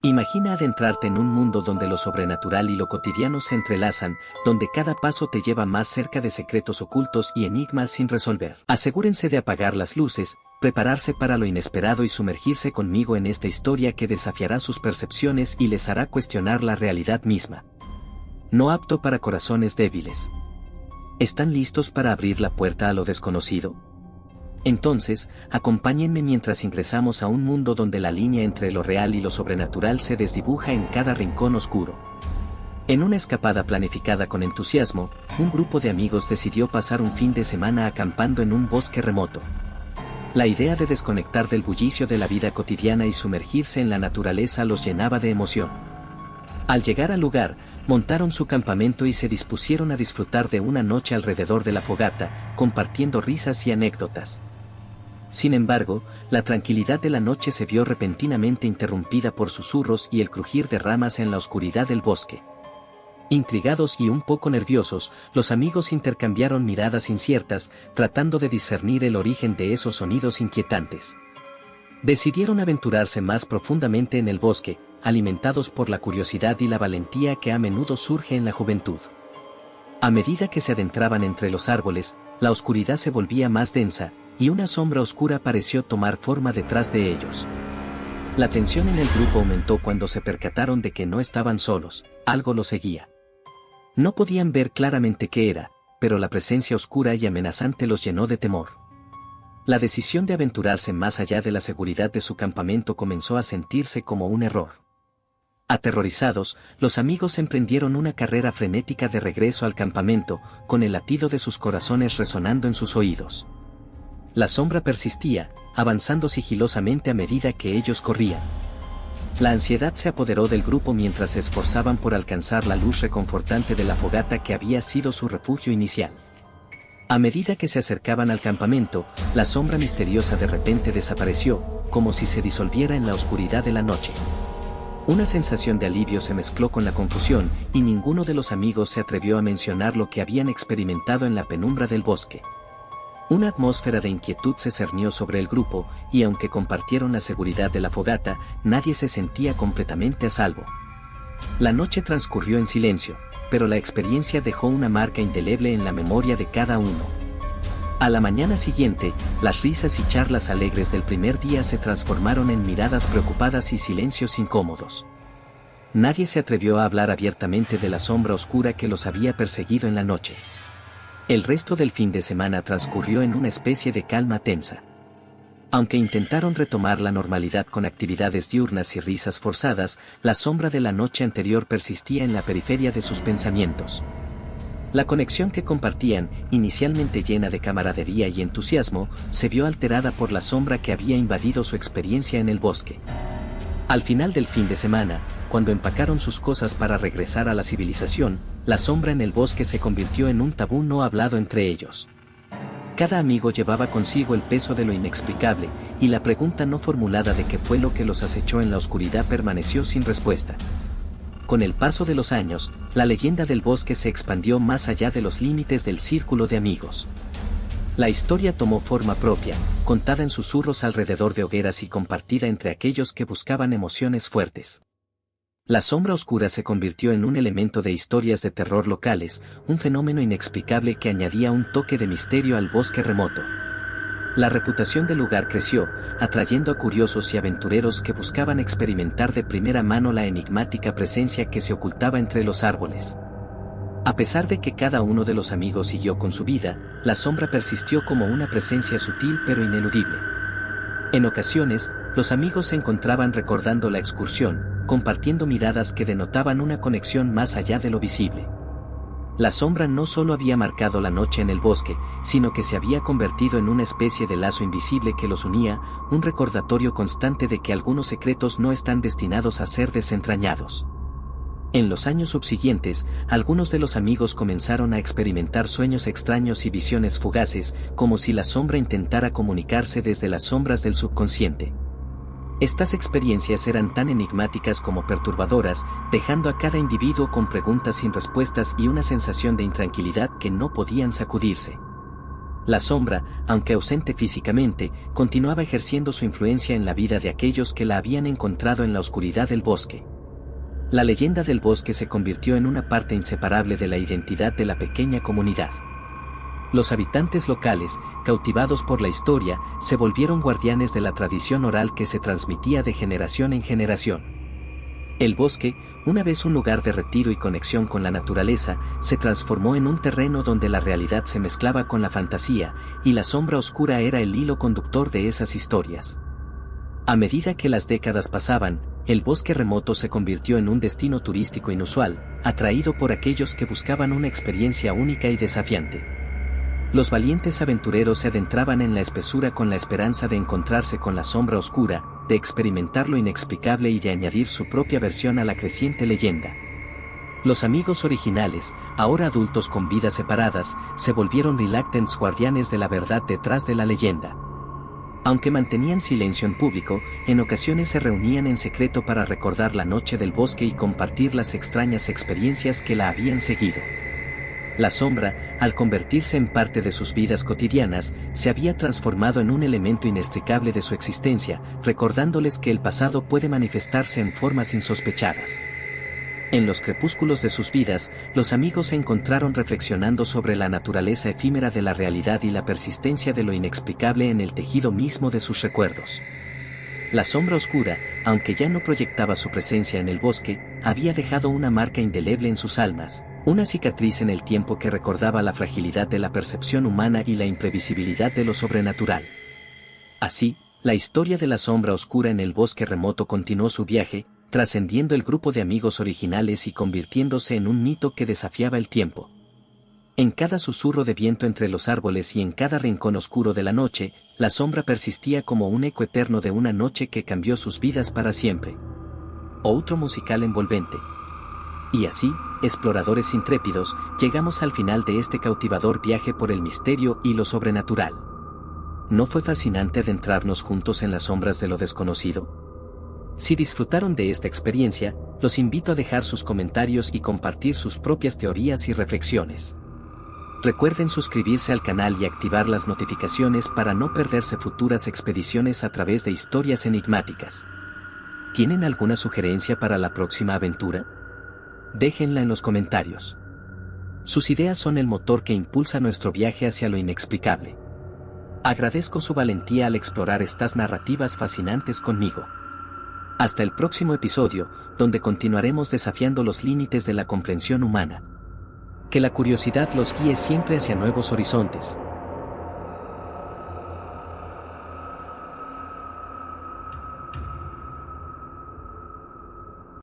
Imagina adentrarte en un mundo donde lo sobrenatural y lo cotidiano se entrelazan, donde cada paso te lleva más cerca de secretos ocultos y enigmas sin resolver. Asegúrense de apagar las luces, prepararse para lo inesperado y sumergirse conmigo en esta historia que desafiará sus percepciones y les hará cuestionar la realidad misma. No apto para corazones débiles. ¿Están listos para abrir la puerta a lo desconocido? Entonces, acompáñenme mientras ingresamos a un mundo donde la línea entre lo real y lo sobrenatural se desdibuja en cada rincón oscuro. En una escapada planificada con entusiasmo, un grupo de amigos decidió pasar un fin de semana acampando en un bosque remoto. La idea de desconectar del bullicio de la vida cotidiana y sumergirse en la naturaleza los llenaba de emoción. Al llegar al lugar, montaron su campamento y se dispusieron a disfrutar de una noche alrededor de la fogata, compartiendo risas y anécdotas. Sin embargo, la tranquilidad de la noche se vio repentinamente interrumpida por susurros y el crujir de ramas en la oscuridad del bosque. Intrigados y un poco nerviosos, los amigos intercambiaron miradas inciertas, tratando de discernir el origen de esos sonidos inquietantes. Decidieron aventurarse más profundamente en el bosque, alimentados por la curiosidad y la valentía que a menudo surge en la juventud. A medida que se adentraban entre los árboles, la oscuridad se volvía más densa, y una sombra oscura pareció tomar forma detrás de ellos. La tensión en el grupo aumentó cuando se percataron de que no estaban solos, algo los seguía. No podían ver claramente qué era, pero la presencia oscura y amenazante los llenó de temor. La decisión de aventurarse más allá de la seguridad de su campamento comenzó a sentirse como un error. Aterrorizados, los amigos emprendieron una carrera frenética de regreso al campamento, con el latido de sus corazones resonando en sus oídos. La sombra persistía, avanzando sigilosamente a medida que ellos corrían. La ansiedad se apoderó del grupo mientras se esforzaban por alcanzar la luz reconfortante de la fogata que había sido su refugio inicial. A medida que se acercaban al campamento, la sombra misteriosa de repente desapareció, como si se disolviera en la oscuridad de la noche. Una sensación de alivio se mezcló con la confusión, y ninguno de los amigos se atrevió a mencionar lo que habían experimentado en la penumbra del bosque. Una atmósfera de inquietud se cernió sobre el grupo, y aunque compartieron la seguridad de la fogata, nadie se sentía completamente a salvo. La noche transcurrió en silencio, pero la experiencia dejó una marca indeleble en la memoria de cada uno. A la mañana siguiente, las risas y charlas alegres del primer día se transformaron en miradas preocupadas y silencios incómodos. Nadie se atrevió a hablar abiertamente de la sombra oscura que los había perseguido en la noche. El resto del fin de semana transcurrió en una especie de calma tensa. Aunque intentaron retomar la normalidad con actividades diurnas y risas forzadas, la sombra de la noche anterior persistía en la periferia de sus pensamientos. La conexión que compartían, inicialmente llena de camaradería y entusiasmo, se vio alterada por la sombra que había invadido su experiencia en el bosque. Al final del fin de semana, cuando empacaron sus cosas para regresar a la civilización, la sombra en el bosque se convirtió en un tabú no hablado entre ellos. Cada amigo llevaba consigo el peso de lo inexplicable, y la pregunta no formulada de qué fue lo que los acechó en la oscuridad permaneció sin respuesta. Con el paso de los años, la leyenda del bosque se expandió más allá de los límites del círculo de amigos. La historia tomó forma propia, contada en susurros alrededor de hogueras y compartida entre aquellos que buscaban emociones fuertes. La sombra oscura se convirtió en un elemento de historias de terror locales, un fenómeno inexplicable que añadía un toque de misterio al bosque remoto. La reputación del lugar creció, atrayendo a curiosos y aventureros que buscaban experimentar de primera mano la enigmática presencia que se ocultaba entre los árboles. A pesar de que cada uno de los amigos siguió con su vida, la sombra persistió como una presencia sutil pero ineludible. En ocasiones, los amigos se encontraban recordando la excursión, compartiendo miradas que denotaban una conexión más allá de lo visible. La sombra no solo había marcado la noche en el bosque, sino que se había convertido en una especie de lazo invisible que los unía, un recordatorio constante de que algunos secretos no están destinados a ser desentrañados. En los años subsiguientes, algunos de los amigos comenzaron a experimentar sueños extraños y visiones fugaces, como si la sombra intentara comunicarse desde las sombras del subconsciente. Estas experiencias eran tan enigmáticas como perturbadoras, dejando a cada individuo con preguntas sin respuestas y una sensación de intranquilidad que no podían sacudirse. La sombra, aunque ausente físicamente, continuaba ejerciendo su influencia en la vida de aquellos que la habían encontrado en la oscuridad del bosque. La leyenda del bosque se convirtió en una parte inseparable de la identidad de la pequeña comunidad. Los habitantes locales, cautivados por la historia, se volvieron guardianes de la tradición oral que se transmitía de generación en generación. El bosque, una vez un lugar de retiro y conexión con la naturaleza, se transformó en un terreno donde la realidad se mezclaba con la fantasía, y la sombra oscura era el hilo conductor de esas historias. A medida que las décadas pasaban, el bosque remoto se convirtió en un destino turístico inusual, atraído por aquellos que buscaban una experiencia única y desafiante. Los valientes aventureros se adentraban en la espesura con la esperanza de encontrarse con la sombra oscura, de experimentar lo inexplicable y de añadir su propia versión a la creciente leyenda. Los amigos originales, ahora adultos con vidas separadas, se volvieron reluctants guardianes de la verdad detrás de la leyenda. Aunque mantenían silencio en público, en ocasiones se reunían en secreto para recordar la noche del bosque y compartir las extrañas experiencias que la habían seguido. La sombra, al convertirse en parte de sus vidas cotidianas, se había transformado en un elemento inextricable de su existencia, recordándoles que el pasado puede manifestarse en formas insospechadas. En los crepúsculos de sus vidas, los amigos se encontraron reflexionando sobre la naturaleza efímera de la realidad y la persistencia de lo inexplicable en el tejido mismo de sus recuerdos. La sombra oscura, aunque ya no proyectaba su presencia en el bosque, había dejado una marca indeleble en sus almas, una cicatriz en el tiempo que recordaba la fragilidad de la percepción humana y la imprevisibilidad de lo sobrenatural. Así, la historia de la sombra oscura en el bosque remoto continuó su viaje, trascendiendo el grupo de amigos originales y convirtiéndose en un mito que desafiaba el tiempo. En cada susurro de viento entre los árboles y en cada rincón oscuro de la noche, la sombra persistía como un eco eterno de una noche que cambió sus vidas para siempre. Otro musical envolvente. Y así, exploradores intrépidos, llegamos al final de este cautivador viaje por el misterio y lo sobrenatural. ¿No fue fascinante adentrarnos juntos en las sombras de lo desconocido? Si disfrutaron de esta experiencia, los invito a dejar sus comentarios y compartir sus propias teorías y reflexiones. Recuerden suscribirse al canal y activar las notificaciones para no perderse futuras expediciones a través de historias enigmáticas. ¿Tienen alguna sugerencia para la próxima aventura? Déjenla en los comentarios. Sus ideas son el motor que impulsa nuestro viaje hacia lo inexplicable. Agradezco su valentía al explorar estas narrativas fascinantes conmigo. Hasta el próximo episodio, donde continuaremos desafiando los límites de la comprensión humana. Que la curiosidad los guíe siempre hacia nuevos horizontes.